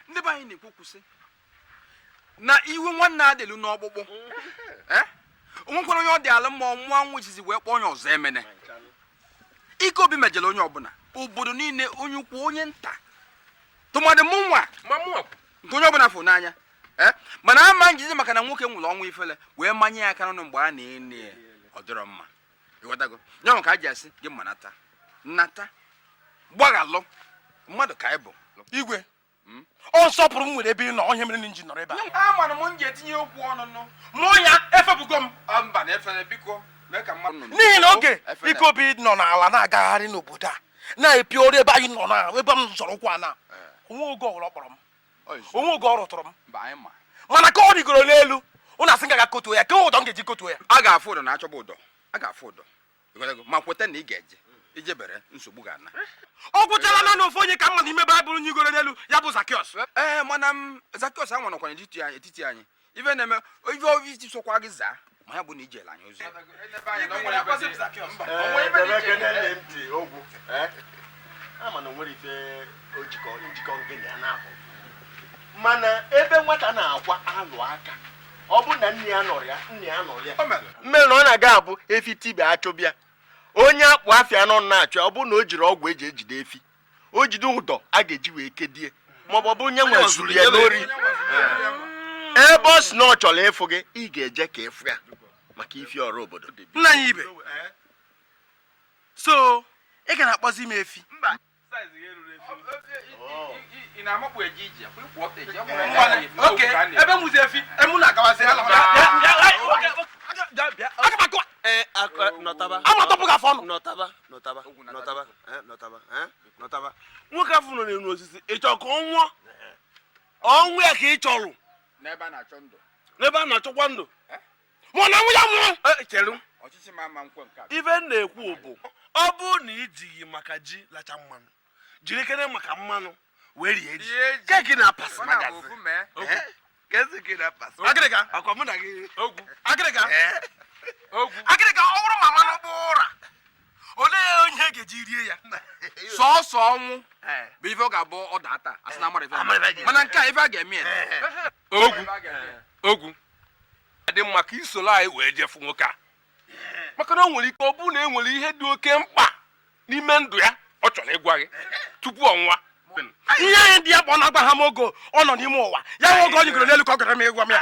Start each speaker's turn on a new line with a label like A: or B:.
A: Ndị be anyị na-ekwu kwụsị na iwe nwanne adịlu n'ọkpụkpụ onwekwara onye ọ dị ala mmụọ nwa nwụchizi wee kpọọ onye ọzọ emene ike obi mejere onye ọbụla obodo niile onye ukwu onye nta tụmadị mụ nwa nke onye ọbụla fụ n'anya mana ama njizi maka na nwoke nwụrụ ọnwụ ifele wee manye ya aka n'ọnụ mgbe a na-ene ọ dịrọ mma ịghọtago ya nwa ka a ji asị gị mma nnata gbaghalụ mmadụ ka anyị bụ
B: igwe ọ nsọpụrụ m nwere ebe ị nọ onye mere na nji nọrọ ebe
A: a mana m nji etinye okwu ọnụnụ
B: mụ ya efebugo m
A: mba na efere biko mee ka mmadụ
B: n'ihi na oge ike obi nọ n'ala na-agagharị n'obodo a na-epi ọrụ ebe anyị nọ na ebe m zọrọ ụkwụ a na onwe oge ọwụrụ kpọrọ m onwe oge ọ rụtụrụ m mana ka ọ rigoro n'elu ụnụ asị ga kotuo ya ka ụdọ m ga-eji kotuo ya
A: a ga-afụ ụdọ na-achọba ụdọ a ga-afụ ụdọ ma kweta na ị ga-eje ijebere nsogbu ga-ana
B: ọ gwụchala na ofu onye ka mma n'ime baịbụl nye igoro n'elu ya bụ Zakiọs
A: mana Zakiọs a nwanọkwara etiti anyị ife na-eme ife isi sokwa gị zaa ma ya bụ na ijele anyị ozi
C: mana ebe nwata na-akwa alụ aka ọ bụ na nne ya nọrọ ya mmere na ọ na-aga abụ efi tibe achọbịa onye akpụ afịa nọ na-achọ ọ bụ na o jiri ọgwụ eji ejide efi o jide ụdọ a ga-eji wee kedie maọbụ ọ bụ nye nwe zuru ya n'ori ebe ọ si na ọ chọrọ ịfụ gị ị ga-eje ka ịfụ ya maka ifi ọrụ obodo
B: nna anyị ibe so ị ga na-akpọzi ime efi ebe mụzi efi emu na-agawazi amatọpụ gị afọ ọnụ
C: nọtaba nwoke afọ nọ n'elu osisi ị chọrọ ka ọ nwụọ ọnwụ ya ka ị chọrọ
A: n'ebe
C: a na-achọkwa ndụ
B: ma na nwụ ya nwụrụ
C: chere ife m na-ekwu bụ ọ bụrụ na ijighị maka ji lacha mmanụ jiri kere maka mmanụ wee rie ji keki na pas magazi
B: akwa mụ na gị agịrịga ọ bụrụ ma mmanụ bụ ụra olee onye ga-eji rie ya
A: sọọsọ ọnwụ bụ ife ọ ga-abụ ọda ata asị na amara mana nke a ife a ga-eme
D: ogwu adị mma ka isoro anyị wee jefu nwoke a maka na o nwere ike ọ bụrụ na e nwere ihe dị oke mkpa n'ime ndụ ya ọ chọrọ ịgwa gị tupu ọ nwụọ
B: ihe anyị ndị ya kpọ na-agba ha m oge ọ nọ n'ime ụwa ya nwe oge ọ nyegoro n'elu ka ọ gara m ịgwa m ya